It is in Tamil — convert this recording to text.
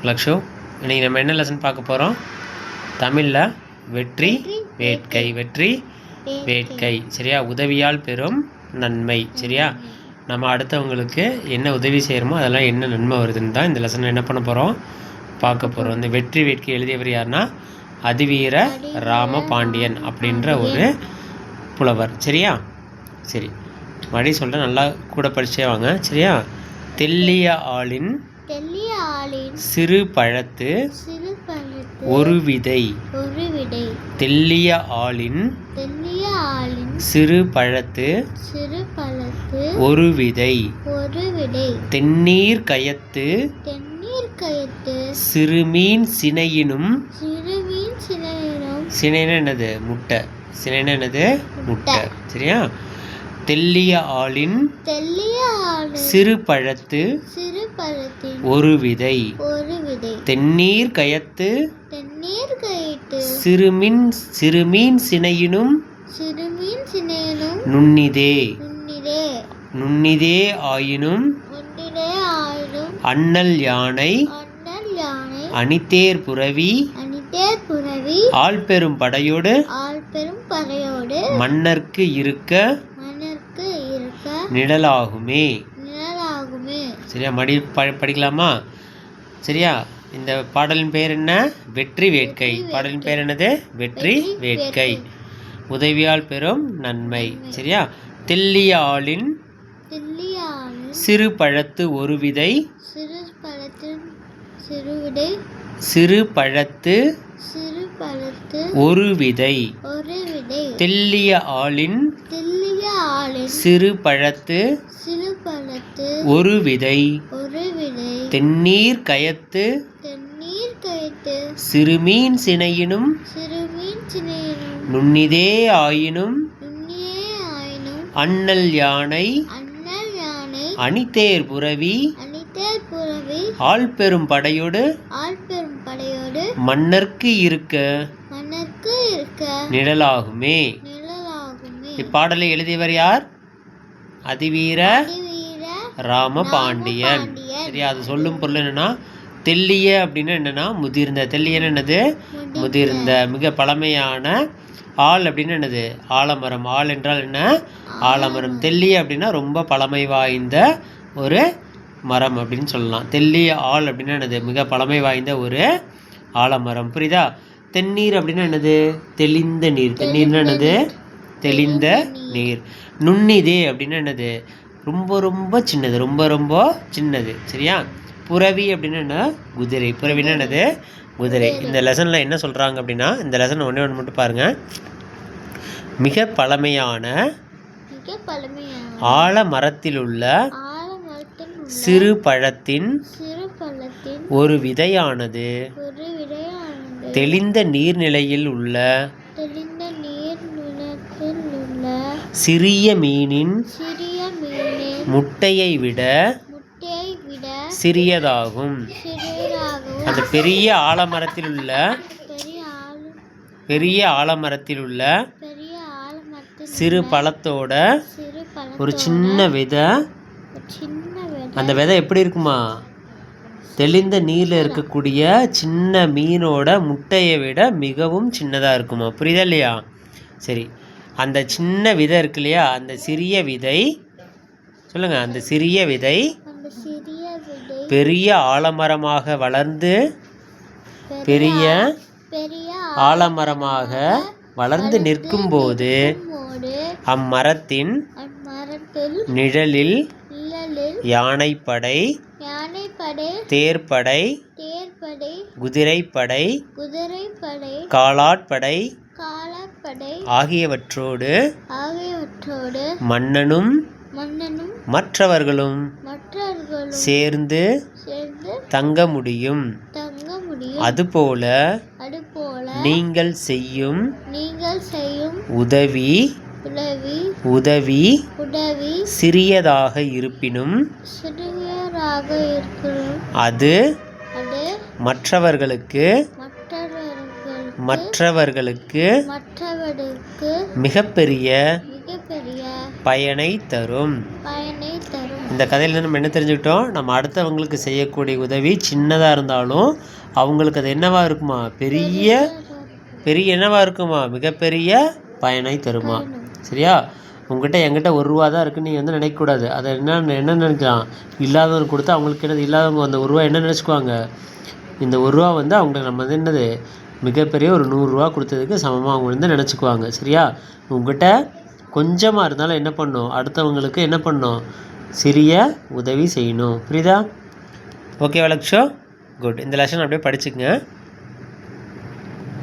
லக்ஷு, இன்றைக்கி நம்ம என்ன லெசன் பார்க்க போகிறோம்? தமிழில் வெற்றி வேட்கை. வெற்றி வேட்கை சரியா? உதவியால் பெறும் நன்மை சரியா? நம்ம அடுத்தவங்களுக்கு என்ன உதவி செய்கிறோமோ அதெல்லாம் என்ன நன்மை வருதுன்னு தான் இந்த லெசனில் என்ன பண்ண போகிறோம், பார்க்க போகிறோம். இந்த வெற்றி வேட்கை எழுதியவர் யாருன்னா அதிவீர ராம பாண்டியன் அப்படின்ற ஒரு புலவர் சரியா? சரி, மறுபடி சொல்கிறேன், நல்லா கூட படிச்சே வாங்க சரியா? தெல்லிய ஆளின் சிறு பழத்து ஒரு விதை. தெல்லிய ஆளின் சிறு பழத்து ஒரு விதை. தென்னீர் கயத்து சிறுமீன் சினையினும். சினைனா என்னது? முட்டை. சினைனா என்னது? முட்டை சரியா? தெல்லிய ஆளின் சிறு பழத்து ஒரு விதை. தென்னீர் கயத்து சிறுமீன் சினையினும் நுண்ணிதே ஆயினும் அண்ணல் யானை அணிதேர் புரவி ஆள்பெரும் படையோடு மன்னர்க்கு இருக்க நிழலாகுமே. சரியா? படிக்கலாமா? சரியா? இந்த பாடலின் பெயர் என்ன? வெற்றி வேட்கை. பாடலின் பெயர் என்னது? வெற்றி வேட்கை. உதவியால் பெறும் நன்மை சரியா? தெல்லிய ஆளின் சிறு பழத்து ஒரு விதை. சிறு பழத்து ஒரு விதை. தெல்லிய ஆளின் சிறு பழத்து ஒரு விதை. தென்னீர் கயத்து சிறுமீன் சினையினும் நுண்ணிதே ஆயினும் அண்ணல் யானை அணிதேர் புரவி ஆள்பெரும் படையோடு மன்னர்க்கு இருக்க நிழலாகுமே. இப்பாடலை எழுதியவர் யார்? அதிவீர ராம பாண்டியன் சரியா? அது சொல்லும் பொருள் என்னன்னா, தெல்லிய அப்படின்னா என்னன்னா முதிர்ந்த. தெல்லியன்னு என்னது? முதிர்ந்த. மிக பழமையான. ஆள் அப்படின்னு என்னது? ஆலமரம். ஆள் என்றால் என்ன? ஆலமரம். தெல்லிய அப்படின்னா ரொம்ப பழமை வாய்ந்த ஒரு மரம் அப்படின்னு சொல்லலாம். தெல்லிய ஆள் அப்படின்னா என்னது? மிக பழமை வாய்ந்த ஒரு ஆலமரம். புரியுதா? தென்னீர் அப்படின்னா என்னது? தெளிந்த நீர். தென்னீர்னா என்னது? தெளிந்த நீர். நுண்ணிதே அப்படின்னா என்னது? ரொம்ப ரொம்ப சின்னது. ரொம்ப ரொம்ப சின்னது சரியா? புரவி அப்படின்னா என்ன? குதிரை. புரவின்னா என்னது? குதிரை. இந்த லெசனில் என்ன சொல்கிறாங்க அப்படின்னா, இந்த லெசன் ஒன்று மட்டும் பாருங்கள். மிக பழமையான ஆலமரத்தில் உள்ள சிறு பழத்தின் ஒரு விதையானது தெளிந்த நீர்நிலையில் உள்ள சிறிய மீனின் முட்டையை விட சிறியதாகும். அந்த பெரிய ஆலமரத்தில் உள்ள சிறு பழத்தோட ஒரு சின்ன விதை. அந்த விதை எப்படி இருக்குமா? தெளிந்த நீரில் இருக்கக்கூடிய சின்ன மீனோட முட்டையை விட மிகவும் சின்னதாக இருக்குமா? புரியுதா இல்லையா? சரி, அந்த சின்ன விதை இருக்கு இல்லையா? அந்த சிறிய விதை சொல்லுங்க. அந்த சிறிய விதை பெரிய ஆலமரமாக வளர்ந்து நிற்கும்போது அம்மரத்தின் நிழலில் யானைப்படை, தேர்ப்படை, குதிரைப்படை, காலாட்படை ஆகியவற்றோடு மன்னனும் மற்றவர்களும் சேர்ந்து தங்க முடியும். அதுபோல நீங்கள் செய்யும் உதவி சிறியதாக இருப்பினும் அது மற்றவர்களுக்கு மிகப்பெரிய பயனை தரும். இந்த கதையில் நம்ம என்ன தெரிஞ்சுக்கிட்டோம்? நம்ம அடுத்தவங்களுக்கு செய்யக்கூடிய உதவி சின்னதாக இருந்தாலும் அவங்களுக்கு அது என்னவாக இருக்குமா? பெரிய என்னவாக இருக்குமா? மிகப்பெரிய பயனை தருமா? சரியா? உங்ககிட்ட என்கிட்ட ₹1 தான் இருக்குன்னு நீ வந்து நினைக்கக்கூடாது. அதை என்ன நினைக்கலாம்? இல்லாதவங்க கொடுத்து அவங்களுக்கு என்னது, இல்லாதவங்க அந்த ₹1 என்ன நினச்சிக்குவாங்க? இந்த ₹1 வந்து அவங்களுக்கு நம்ம வந்து என்னது, மிகப்பெரிய ஒரு ₹100 கொடுத்ததுக்கு சமமாக அவங்க வந்து நினச்சிக்குவாங்க. சரியா? உங்ககிட்ட கொஞ்சமாக இருந்தாலும் என்ன பண்ணணும்? அடுத்தவங்களுக்கு என்ன பண்ணணும்? சிறிய உதவி செய்யணும். புரியுதா? Okay Laksho, good. இந்த லெசன் அப்படியே படிச்சுக்கங்க.